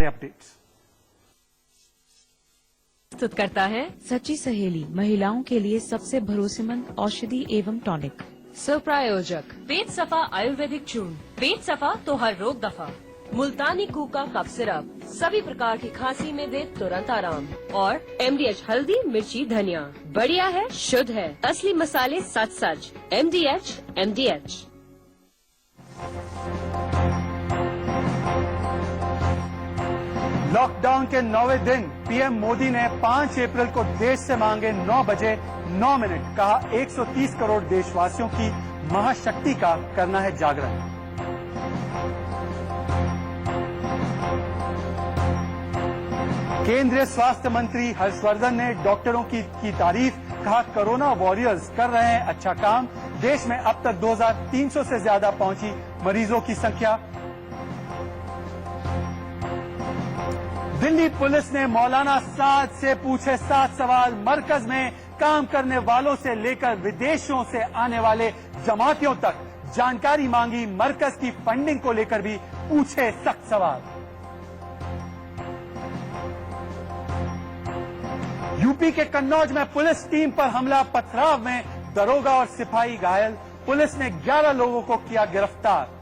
Updates प्रस्तुत करता है सच्ची सहेली, महिलाओं के लिए सबसे भरोसेमंद औषधि एवं टॉनिक। स्वप्रायोजक पेट सफा आयुर्वेदिक चूर्ण, पेट सफा तो हर रोग दफा। मुल्तानी कूका कफ सिरप, सभी प्रकार की खांसी में दे तुरंत आराम। और MDH हल्दी मिर्ची धनिया, बढ़िया है, शुद्ध है, असली मसाले सच सच। MDH। लॉकडाउन के 9वें दिन पीएम मोदी ने 5 अप्रैल को देश से मांगे 9 बजे 9 मिनट। कहा 130 करोड़ देशवासियों की महाशक्ति का करना है जागरण। केंद्रीय स्वास्थ्य मंत्री हर्षवर्धन ने डॉक्टरों की तारीफ। कहा कोरोना वॉरियर्स कर रहे हैं अच्छा काम। देश में अब तक 2300 से ज्यादा पहुंची मरीजों की संख्या। दिल्ली पुलिस ने मौलाना साद से पूछे 7 सवाल। मरकज में काम करने वालों से लेकर विदेशों से आने वाले जमातियों तक जानकारी मांगी। मरकज की फंडिंग को लेकर भी पूछे सख्त सवाल। यूपी के कन्नौज में पुलिस टीम पर हमला। पथराव में दरोगा और सिपाही घायल। पुलिस ने 11 लोगों को किया गिरफ्तार।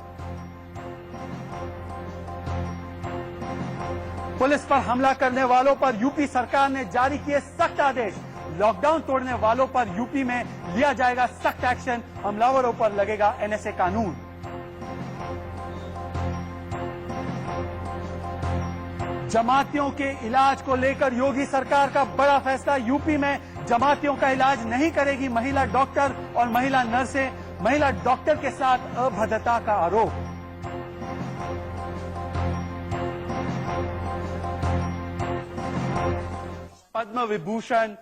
पुलिस पर हमला करने वालों पर यूपी सरकार ने जारी किए सख्त आदेश। लॉकडाउन तोड़ने वालों पर यूपी में लिया जाएगा सख्त एक्शन। हमलावरों पर लगेगा NSA कानून। जमातियों के इलाज को लेकर योगी सरकार का बड़ा फैसला। यूपी में जमातियों का इलाज नहीं करेगी महिला डॉक्टर और महिला नर्सें। महिला डॉक्टर के साथ अभद्रता का आरोप। पद्म विभूषण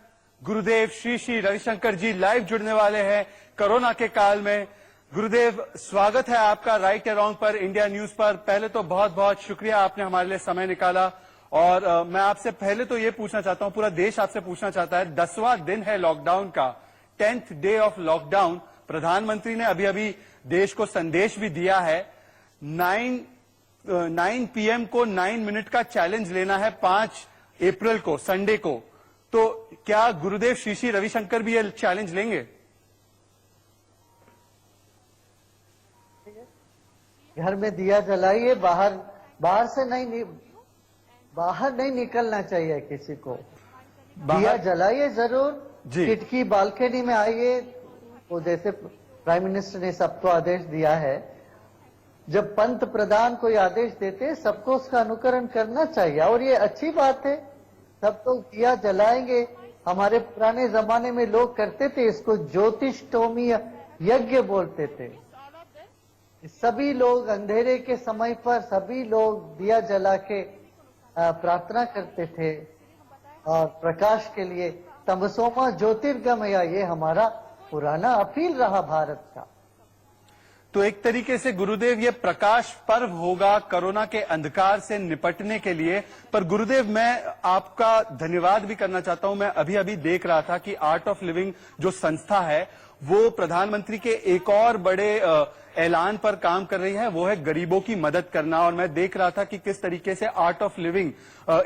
गुरुदेव श्री श्री रविशंकर जी लाइव जुड़ने वाले हैं कोरोना के काल में। गुरुदेव, स्वागत है आपका राइट अराउंड पर, इंडिया न्यूज पर। पहले तो बहुत बहुत शुक्रिया, आपने हमारे लिए समय निकाला। और मैं आपसे पहले तो ये पूछना चाहता हूं, पूरा देश आपसे पूछना चाहता है, 10वां दिन है लॉकडाउन का, 10th डे ऑफ लॉकडाउन। प्रधानमंत्री ने अभी अभी देश को संदेश भी दिया है। 9 PM को 9 मिनट का चैलेंज लेना है 5 अप्रैल को, संडे को। तो क्या गुरुदेव श्री श्री रविशंकर भी ये चैलेंज लेंगे? घर में दिया जलाइए, बाहर नहीं निकलना चाहिए किसी को। दिया जलाइए जरूर, खिड़की बालकनी में आइए। वो जैसे प्राइम मिनिस्टर ने सबको आदेश दिया है, जब पंत प्रधान कोई आदेश देते सबको उसका अनुकरण करना चाहिए। और ये अच्छी बात है, सब तो दिया जलाएंगे। हमारे पुराने जमाने में लोग करते थे, इसको ज्योतिषटोमी यज्ञ बोलते थे। सभी लोग अंधेरे के समय पर सभी लोग दिया जला के प्रार्थना करते थे और प्रकाश के लिए। तमसोमा ज्योतिर्गमय, ये हमारा पुराना अपील रहा भारत का। तो एक तरीके से गुरुदेव ये प्रकाश पर्व होगा कोरोना के अंधकार से निपटने के लिए। पर गुरुदेव, मैं आपका धन्यवाद भी करना चाहता हूं। मैं अभी अभी देख रहा था कि आर्ट ऑफ लिविंग जो संस्था है वो प्रधानमंत्री के एक और बड़े ऐलान पर काम कर रही है, वो है गरीबों की मदद करना। और मैं देख रहा था कि किस तरीके से आर्ट ऑफ लिविंग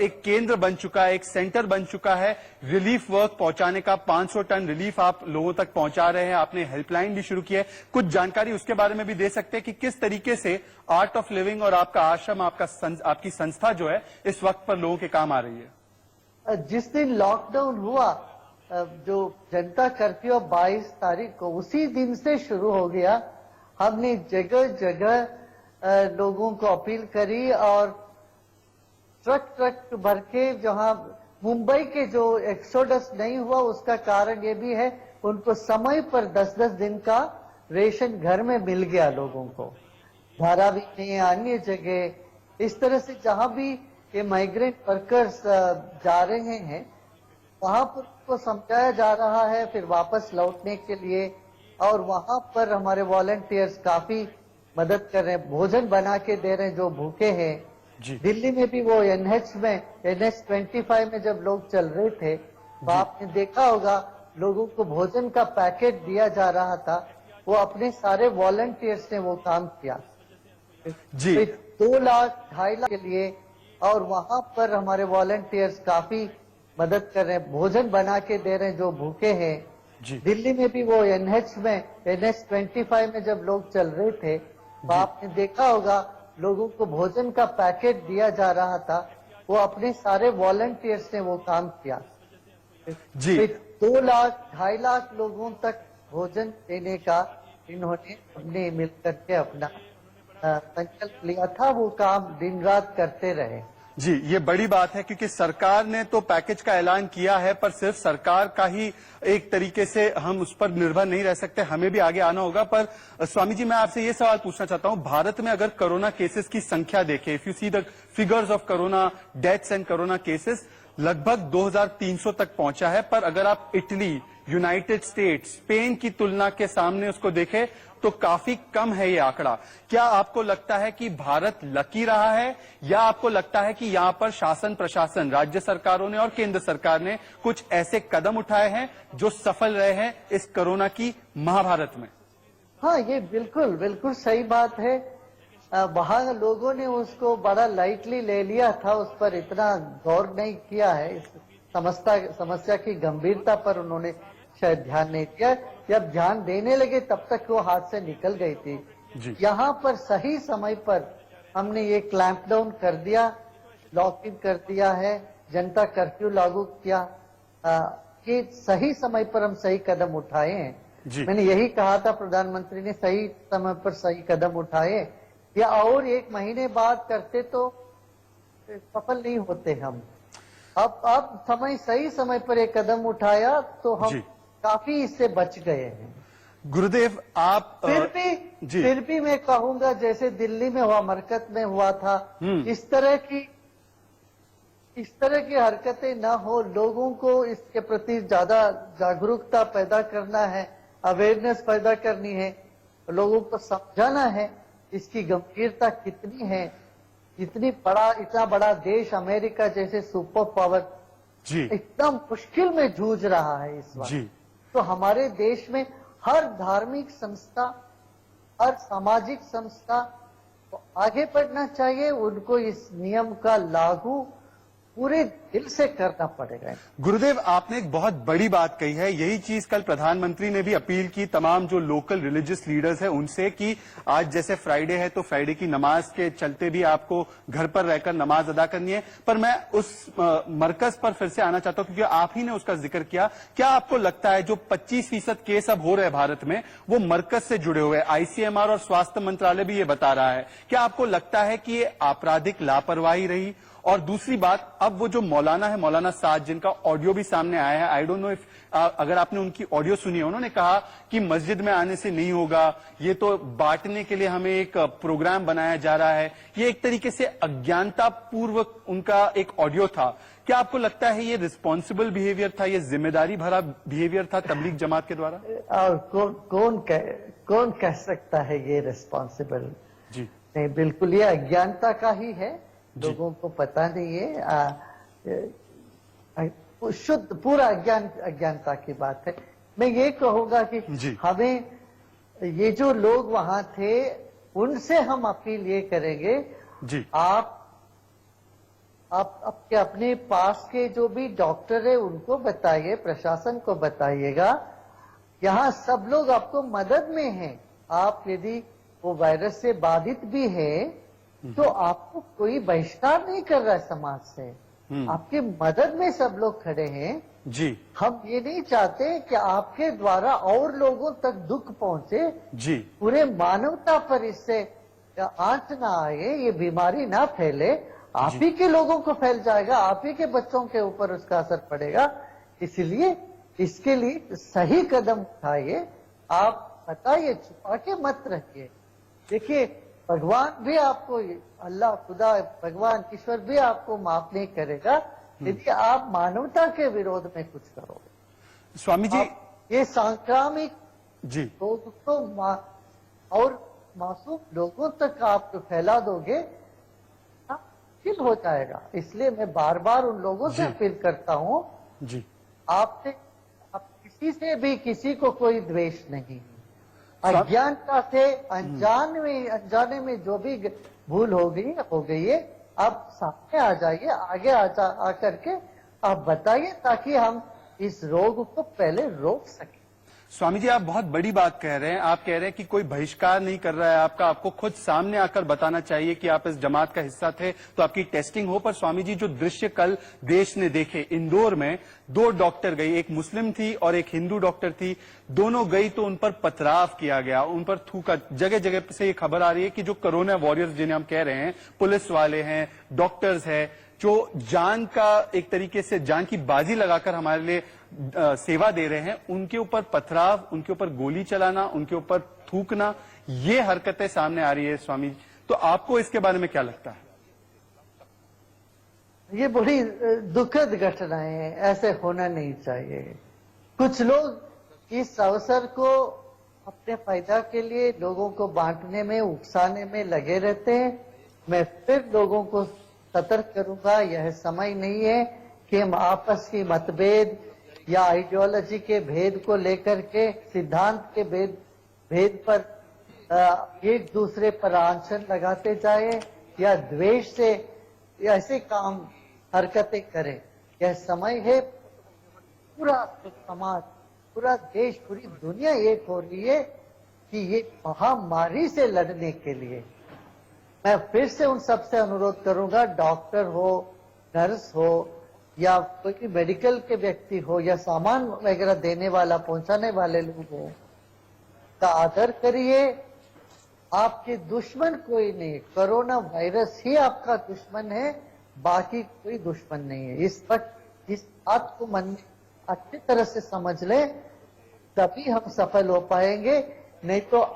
एक केंद्र बन चुका है, एक सेंटर बन चुका है रिलीफ वर्क पहुंचाने का। 500 टन रिलीफ आप लोगों तक पहुंचा रहे हैं। आपने हेल्पलाइन भी शुरू की है। कुछ जानकारी उसके बारे में भी दे सकते हैं कि किस तरीके से आर्ट ऑफ लिविंग और आपका आश्रम, आपकी संस्था जो है इस वक्त पर लोगों के काम आ रही है? जिस दिन लॉकडाउन हुआ, जो जनता कर्फ्यू 22 तारीख को, उसी दिन से शुरू हो गया। हमने जगह जगह लोगों को अपील करी और ट्रक भर के, जहां मुंबई के जो एक्सोडस नहीं हुआ उसका कारण ये भी है, उनको समय पर 10-10 दिन का रेशन घर में मिल गया लोगों को। धारावी में, अन्य जगह, इस तरह से जहां भी ये माइग्रेंट वर्कर्स जा रहे हैं वहां पर उनको समझाया जा रहा है फिर वापस लौटने के लिए। और वहां पर हमारे वॉलंटियर्स काफी मदद कर रहे हैं, भोजन बना के दे रहे हैं जो भूखे हैं। दिल्ली में भी वो NH 25 में जब लोग चल रहे थे तो आपने देखा होगा लोगों को भोजन का पैकेट दिया जा रहा था। वो अपने सारे वॉलंटियर्स ने वो काम किया। जी। 2 लाख 2.5 लाख के लिए और वहां पर हमारे वॉलंटियर्स काफी मदद कर रहे हैं, भोजन बना के दे रहे हैं जो भूखे हैं। जी। दिल्ली में भी वो NH25 में जब लोग चल रहे थे तो आपने देखा होगा लोगों को भोजन का पैकेट दिया जा रहा था, वो अपने सारे वॉलंटियर्स ने वो काम किया। जी। 2 लाख 2.5 लाख लोगों तक भोजन देने का इन्होंने अपने मिलकर के अपना संकल्प लिया था, वो काम दिन रात करते रहे। जी, ये बड़ी बात है क्योंकि सरकार ने तो पैकेज का ऐलान किया है, पर सिर्फ सरकार का ही एक तरीके से हम उस पर निर्भर नहीं रह सकते, हमें भी आगे आना होगा। पर स्वामी जी, मैं आपसे ये सवाल पूछना चाहता हूं, भारत में अगर कोरोना केसेस की संख्या देखें, if you see the figures of corona deaths and corona cases, लगभग 2300 तक पहुंचा है। पर अगर आप इटली, यूनाइटेड स्टेट्स, स्पेन की तुलना के सामने उसको देखें तो काफी कम है ये आंकड़ा। क्या आपको लगता है कि भारत लकी रहा है, या आपको लगता है कि यहाँ पर शासन प्रशासन, राज्य सरकारों ने और केंद्र सरकार ने कुछ ऐसे कदम उठाए हैं जो सफल रहे हैं इस कोरोना की महाभारत में? हाँ, ये बिल्कुल बिल्कुल सही बात है। वहां लोगों ने उसको बड़ा लाइटली ले लिया था, उस पर इतना गौर नहीं किया है, इस समस्या की गंभीरता पर उन्होंने शायद ध्यान नहीं दिया। जब ध्यान देने लगे तब तक वो हाथ से निकल गई थी। यहाँ पर सही समय पर हमने ये क्लैंप डाउन कर दिया, लॉक इन कर दिया है, जनता कर्फ्यू लागू किया। ये सही समय पर हम सही कदम उठाए हैं। मैंने यही कहा था, प्रधानमंत्री ने सही समय पर सही कदम उठाए, या और 1 महीने बाद करते तो सफल नहीं होते हम। अब सही समय पर एक कदम उठाया तो हम काफी इससे बच गए हैं। गुरुदेव, आप फिर भी मैं कहूंगा, जैसे दिल्ली में हुआ, मरकज में हुआ था, इस तरह की हरकतें न हो। लोगों को इसके प्रति ज्यादा जागरूकता पैदा करना है, अवेयरनेस पैदा करनी है, लोगों को समझाना है इसकी गंभीरता कितनी है। इतना बड़ा देश अमेरिका जैसे सुपर पावर इतना मुश्किल में जूझ रहा है इस वक्त, तो हमारे देश में हर धार्मिक संस्था, हर सामाजिक संस्था को आगे बढ़ना चाहिए। उनको इस नियम का लागू पूरे दिल से करना पड़ेगा। गुरुदेव, आपने एक बहुत बड़ी बात कही है। यही चीज कल प्रधानमंत्री ने भी अपील की तमाम जो लोकल रिलीजियस लीडर्स हैं उनसे, कि आज जैसे फ्राइडे है तो फ्राइडे की नमाज के चलते भी आपको घर पर रहकर नमाज अदा करनी है। पर मैं उस मरकज पर फिर से आना चाहता हूं क्योंकि आप ही ने उसका जिक्र किया। क्या आपको लगता है जो 25% केस अब हो रहे हैं भारत में, वो मरकज से जुड़े हुए हैं? ICMR और स्वास्थ्य मंत्रालय भी ये बता रहा है। क्या आपको लगता है कि ये आपराधिक लापरवाही रही? और दूसरी बात, अब वो जो मौलाना है, मौलाना साद, जिनका ऑडियो भी सामने आया है, आई डोंट नो इफ अगर आपने उनकी ऑडियो सुनी है, उन्होंने कहा कि मस्जिद में आने से नहीं होगा, ये तो बांटने के लिए हमें एक प्रोग्राम बनाया जा रहा है। ये एक तरीके से अज्ञानता पूर्वक उनका एक ऑडियो था। क्या आपको लगता है ये रिस्पॉन्सिबल बिहेवियर था, ये जिम्मेदारी भरा बिहेवियर था तबलीग जमात के द्वारा? और कौन कह सकता है ये रिस्पॉन्सिबल? जी नहीं, बिल्कुल ये अज्ञानता का ही है। लोगों को पता नहीं है, शुद्ध पूरा अज्ञानता की बात है। मैं ये कहूंगा कि हमें ये जो लोग वहां थे उनसे हम अपील ये करेंगे, आप अपने पास के जो भी डॉक्टर है उनको बताइए, प्रशासन को बताइएगा, यहाँ सब लोग आपको मदद में हैं। आप यदि वो वायरस से बाधित भी है तो आपको कोई बहिष्कार नहीं कर रहा है समाज से, आपकी मदद में सब लोग खड़े हैं। जी, हम ये नहीं चाहते कि आपके द्वारा और लोगों तक दुख पहुंचे। जी, पूरे मानवता पर इससे आंच ना आए, ये बीमारी ना फैले, आप ही के लोगों को फैल जाएगा, आप ही के बच्चों के ऊपर उसका असर पड़ेगा। इसलिए इसके लिए सही कदम उठाइए, आप बताइए, छुपा के मत रखिए। देखिए, भगवान भी आपको, अल्लाह खुदा भगवान ईश्वर भी आपको माफ नहीं करेगा यदि आप मानवता के विरोध में कुछ करोगे। स्वामी जी, ये संक्रामिक रोग तो और मासूम लोगों तक आप फैला दोगे, मुश्किल हो जाएगा। इसलिए मैं बार बार उन लोगों से अपील करता हूँ, आपसे किसी से भी किसी को कोई द्वेष नहीं, अज्ञानता से अनजाने में जो भी भूल हो गई है, आप सामने आ जाइए, आगे आकर के आप बताइए, ताकि हम इस रोग को पहले रोक सकें। स्वामी जी, आप बहुत बड़ी बात कह रहे हैं। आप कह रहे हैं कि कोई बहिष्कार नहीं कर रहा है आपको खुद सामने आकर बताना चाहिए कि आप इस जमात का हिस्सा थे तो आपकी टेस्टिंग हो। पर स्वामी जी, जो दृश्य कल देश ने देखे, इंदौर में 2 डॉक्टर गई, एक मुस्लिम थी और एक हिंदू डॉक्टर थी, दोनों गई तो उन पर पथराव किया गया, उन पर थूका। जगह जगह से ये खबर आ रही है कि जो कोरोना वॉरियर्स जिन्हें हम कह रहे हैं, पुलिस वाले हैं, डॉक्टर्स हैं, जो जान का एक तरीके से जान की बाजी लगाकर हमारे लिए सेवा दे रहे हैं, उनके ऊपर पथराव, उनके ऊपर गोली चलाना, उनके ऊपर थूकना, ये हरकतें सामने आ रही है स्वामी जी। तो आपको इसके बारे में क्या लगता है? ये बड़ी दुखद घटनाएं हैं, ऐसे होना नहीं चाहिए। कुछ लोग इस अवसर को अपने फायदा के लिए लोगों को बांटने में, उकसाने में लगे रहते हैं। मैं फिर लोगों को सतर्क करूंगा, यह समय नहीं है कि हम आपस की मतभेद या आइडियोलॉजी के भेद को लेकर के, सिद्धांत के भेद पर एक दूसरे पर आंचन लगाते जाए या द्वेष से ऐसे काम हरकतें करें। यह समय है, पूरा समाज, पूरा देश, पूरी दुनिया एक हो रही है कि ये महामारी से लड़ने के लिए। मैं फिर से उन सबसे अनुरोध करूंगा, डॉक्टर हो, नर्स हो, या कोई मेडिकल के व्यक्ति हो, या सामान वगैरह देने वाला, पहुंचाने वाले लोग हो, का आदर करिए। आपके दुश्मन कोई नहीं, कोरोना वायरस ही आपका दुश्मन है, बाकी कोई दुश्मन नहीं है। इस बात को मन में अच्छी तरह से समझ ले, तभी हम सफल हो पाएंगे। नहीं तो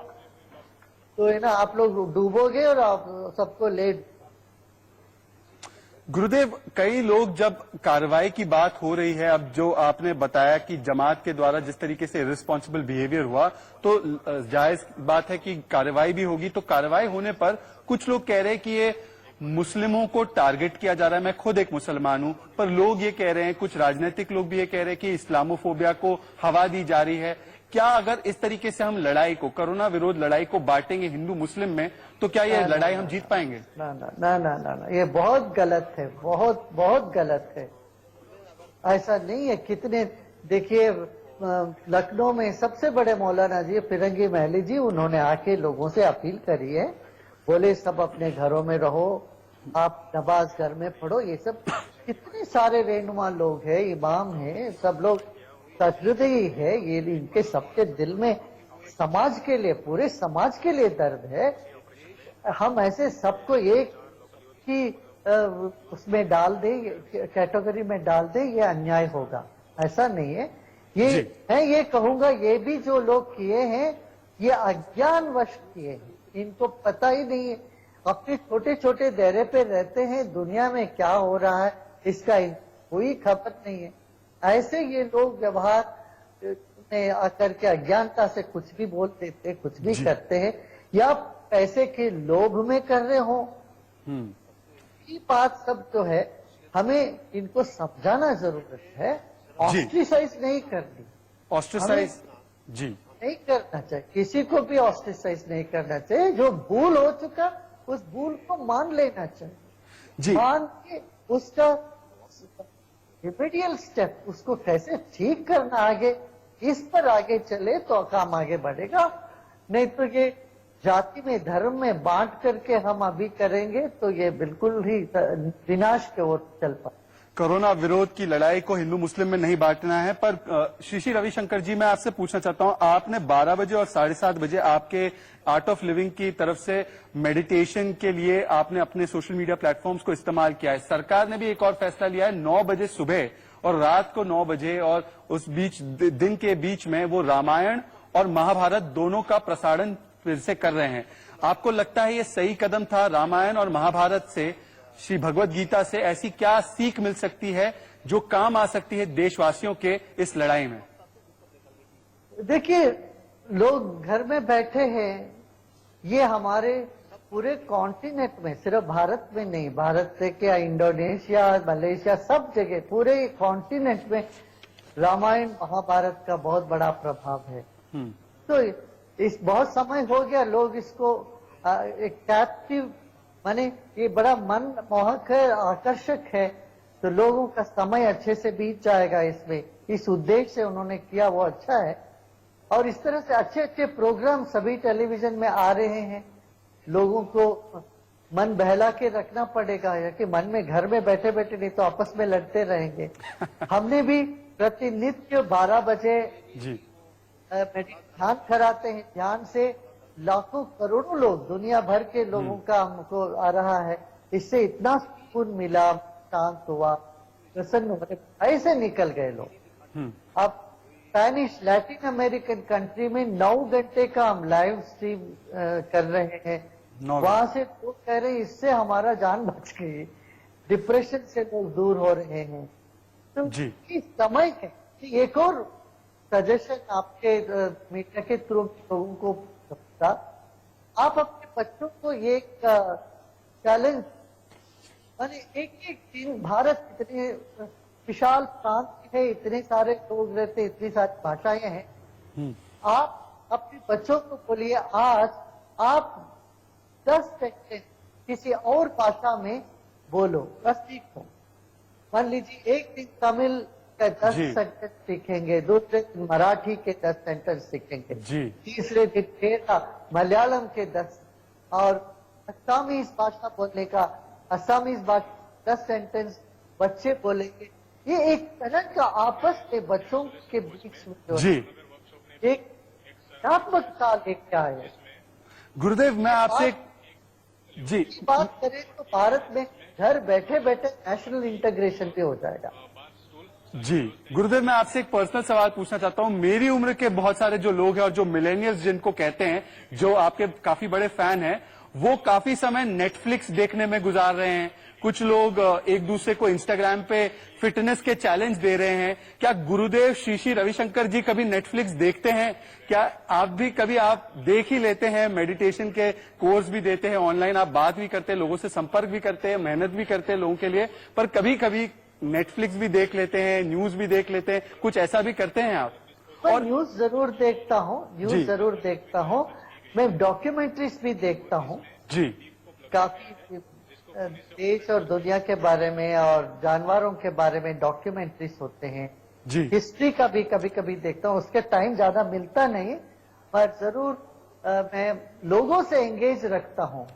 है ना, आप लोग डूबोगे और आप सबको ले। गुरुदेव, कई लोग, जब कार्रवाई की बात हो रही है, अब जो आपने बताया कि जमात के द्वारा जिस तरीके से रिस्पॉन्सिबल बिहेवियर हुआ, तो जायज बात है कि कार्रवाई भी होगी। तो कार्रवाई होने पर कुछ लोग कह रहे हैं कि ये मुस्लिमों को टारगेट किया जा रहा है। मैं खुद एक मुसलमान हूं, पर लोग ये कह रहे हैं, कुछ राजनीतिक लोग भी ये कह रहे हैं कि इस्लामोफोबिया को हवा दी जा रही है। क्या अगर इस तरीके से हम लड़ाई को, कोरोना विरोध लड़ाई को बांटेंगे हिंदू मुस्लिम में, तो क्या ये लड़ाई हम जीत पाएंगे? ना ना ना ना ना ना, ये बहुत गलत है, बहुत बहुत गलत है। ऐसा नहीं है। कितने, देखिए लखनऊ में सबसे बड़े मौलाना जी फिरंगी महली जी, उन्होंने आके लोगों से अपील करी है, बोले सब अपने घरों में रहो, आप नमाज घर में पढ़ो। ये सब कितने सारे रहनुमा लोग हैं, इमाम हैं, सब लोग सचृदयी है। ये इनके सबके दिल में समाज के लिए, पूरे समाज के लिए दर्द है। हम ऐसे सबको एक ही उसमें डाल दें, कैटेगरी में डाल दें, ये अन्याय होगा। ऐसा नहीं है। ये कहूंगा, ये भी जो लोग किए हैं, ये अज्ञानवश किए हैं, इनको पता ही नहीं है। अपने छोटे छोटे दायरे पे रहते हैं, दुनिया में क्या हो रहा है इसका कोई खबर नहीं है। ऐसे ये लोग व्यवहार में आकर के अज्ञानता से कुछ भी बोल देते, कुछ भी करते हैं, या पैसे के लोभ में कर रहे हो। ये बात सब जो है, हमें इनको समझाना जरूरत है। ऑस्ट्रिसाइज नहीं करनी, ऑस्ट्रिसाइज जी नहीं करना चाहिए, किसी को भी ऑस्ट्रिसाइज नहीं करना चाहिए। जो भूल हो चुका, उस भूल को मान लेना चाहिए जी, मान के उसका रिमेडियल स्टेप, उसको कैसे ठीक करना आगे, इस पर आगे चले तो काम आगे बढ़ेगा। नहीं तो ये जाति में, धर्म में बांट करके हम अभी करेंगे तो ये बिल्कुल ही विनाश की ओर चल पाए। कोरोना विरोध की लड़ाई को हिंदू मुस्लिम में नहीं बांटना है। पर श्री रविशंकर जी, मैं आपसे पूछना चाहता हूं, आपने 12 बजे और 7:30 बजे आपके आर्ट ऑफ लिविंग की तरफ से मेडिटेशन के लिए आपने अपने सोशल मीडिया प्लेटफॉर्म्स को इस्तेमाल किया है। सरकार ने भी एक और फैसला लिया है, 9 बजे सुबह और रात को 9 बजे और उस बीच दिन के बीच में वो रामायण और महाभारत दोनों का प्रसारण फिर से कर रहे हैं। आपको लगता है ये सही कदम था? रामायण और महाभारत से, श्री भगवत गीता से ऐसी क्या सीख मिल सकती है जो काम आ सकती है देशवासियों के इस लड़ाई में? देखिए, लोग घर में बैठे हैं, ये हमारे पूरे कॉन्टिनेंट में, सिर्फ भारत में नहीं, भारत से क्या, इंडोनेशिया, मलेशिया, सब जगह, पूरे कॉन्टिनेंट में रामायण महाभारत का बहुत बड़ा प्रभाव है। तो इस बहुत समय हो गया, लोग इसको एक कैप्टिव माने ये बड़ा मन मोहक है, आकर्षक है, तो लोगों का समय अच्छे से बीत जाएगा इसमें। इस उद्देश्य से उन्होंने किया वो अच्छा है। और इस तरह से अच्छे अच्छे प्रोग्राम सभी टेलीविजन में आ रहे हैं। लोगों को मन बहला के रखना पड़ेगा, या कि मन में घर में बैठे बैठे नहीं तो आपस में लड़ते रहेंगे। हमने भी प्रतिनित्य 12 बजे ध्यान कराते हैं। ध्यान से लाखों करोड़ों लोग, दुनिया भर के लोगों का हमको आ रहा है। इससे इतना सुकून मिला, शांत हुआ, प्रसन्न हुए, ऐसे निकल गए लोग। अब स्पेनिश लैटिन अमेरिकन कंट्री में 9 घंटे का हम लाइव स्ट्रीम कर रहे हैं। वहां से लोग कह रहे हैं इससे हमारा जान बच गई, डिप्रेशन से लोग दूर हो रहे हैं। तो इस समय है एक और सजेशन आपके मीडिया के थ्रू लोगों को, आप अपने बच्चों को ये चैलेंज, माने एक दिन, भारत इतने विशाल प्रांत है, इतने सारे लोग रहते, इतनी सारी भाषाएं हैं। आप अपने बच्चों को बोलिए आज आप 10 सेकंड किसी और भाषा में बोलो, बस सीखो। मान लीजिए एक दिन तमिल का 10 सेंटेंस सीखेंगे, दूसरे दिन मराठी के 10 सेंटेंस सीखेंगे, तीसरे दिन तेरा मलयालम के 10, और असमीज भाषा बोलने का असमीज भाषा 10 सेंटेंस बच्चे बोलेंगे। ये एक तरह का आपस में बच्चों के बीच में जो एक रचनात्मकता लेके आए। गुरुदेव मैं आपसे बात करें तो भारत में घर बैठे बैठे नेशनल इंटीग्रेशन पे हो जाएगा। जी गुरुदेव, मैं आपसे एक पर्सनल सवाल पूछना चाहता हूं। मेरी उम्र के बहुत सारे जो लोग हैं और जो मिलेनियल्स जिनको कहते हैं, जो आपके काफी बड़े फैन हैं, वो काफी समय नेटफ्लिक्स देखने में गुजार रहे हैं। कुछ लोग एक दूसरे को इंस्टाग्राम पे फिटनेस के चैलेंज दे रहे हैं। क्या गुरुदेव श्री श्री रविशंकर जी कभी नेटफ्लिक्स देखते हैं? क्या आप भी कभी आप देख ही लेते हैं? मेडिटेशन के कोर्स भी देते हैं, ऑनलाइन आप बात भी करते हैं, लोगों से संपर्क भी करते हैं, मेहनत भी करते हैं लोगों के लिए, पर कभी कभी नेटफ्लिक्स भी देख लेते हैं, न्यूज भी देख लेते हैं, कुछ ऐसा भी करते हैं आप? और न्यूज जरूर देखता हूँ, न्यूज जरूर देखता हूँ। मैं डॉक्यूमेंट्रीज भी देखता हूँ जी, काफी देश और दुनिया के बारे में और जानवरों के बारे में डॉक्यूमेंट्रीज होते हैं जी। हिस्ट्री का भी कभी कभी देखता हूँ। उसके टाइम ज्यादा मिलता नहीं, पर जरूर मैं लोगों से एंगेज रखता हूँ।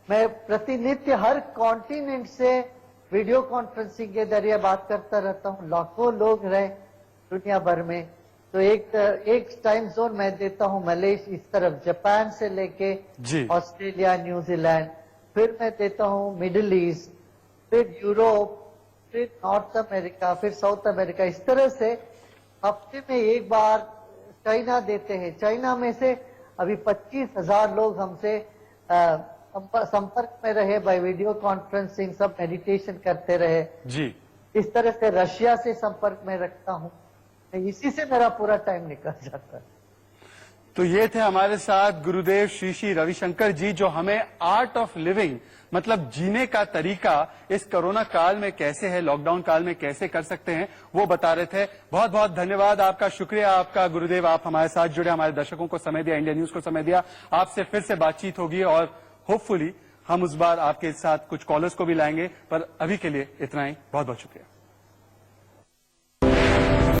मैं प्रतिनित्य हर कॉन्टिनेंट से वीडियो कॉन्फ्रेंसिंग के जरिए बात करता रहता हूँ। लाखों लोग रहे दुनिया भर में, तो एक टाइम जोन मैं देता हूँ मलेशिया, इस तरफ जापान से लेके ऑस्ट्रेलिया, न्यूजीलैंड, फिर मैं देता हूँ मिडिल ईस्ट, फिर यूरोप, फिर नॉर्थ अमेरिका, फिर साउथ अमेरिका। इस तरह से हफ्ते में एक बार चाइना देते हैं। चाइना में से अभी 25,000 लोग हमसे संपर्क में रहे बाय वीडियो कॉन्फ्रेंसिंग, सब मेडिटेशन करते रहे जी। इस तरह से रशिया से संपर्क में रखता हूँ। इसी से मेरा पूरा टाइम निकल जाता है। तो ये थे हमारे साथ गुरुदेव श्री श्री रविशंकर जी, जो हमें आर्ट ऑफ लिविंग, मतलब जीने का तरीका इस कोरोना काल में कैसे है, लॉकडाउन काल में कैसे कर सकते हैं, वो बता रहे थे। बहुत बहुत धन्यवाद आपका, शुक्रिया आपका गुरुदेव, आप हमारे साथ जुड़े, हमारे दर्शकों को समय दिया, इंडिया न्यूज को समय दिया। आपसे फिर से बातचीत होगी और होपफुली हम उस बार आपके साथ कुछ कॉलर्स को भी लाएंगे, पर अभी के लिए इतना ही। बहुत बहुत शुक्रिया।